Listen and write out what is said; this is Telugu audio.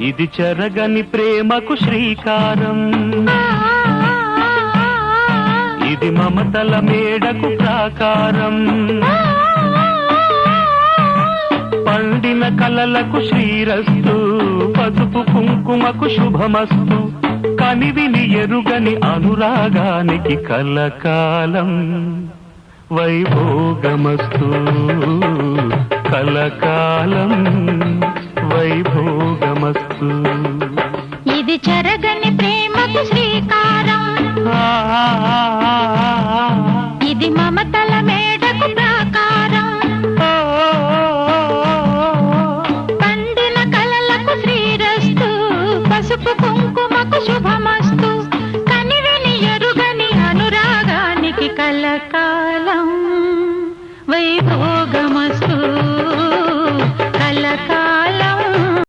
ఇది చెరగని ప్రేమకు శ్రీకారం, ఇది మమతల మేడకు ప్రాకారం, పండిన కలలకు శ్రీరస్తు, పసుపు కుంకుమకు శుభమస్తు, కనివిని ఎరుగని అనురాగానికి కలకాలం వైభోగమస్తు, కలకాలం వైభోగమస్తు. ఇది చెరగని ప్రేమకు శ్రీకారం, ఇది మమతల మేడకు ప్రాకారం, పండిన కలలకు శ్రీరస్తు, పసుపు కుంకుమకు శుభమస్తు, కనివిని ఎరుగని అనురాగానికి కలకాలం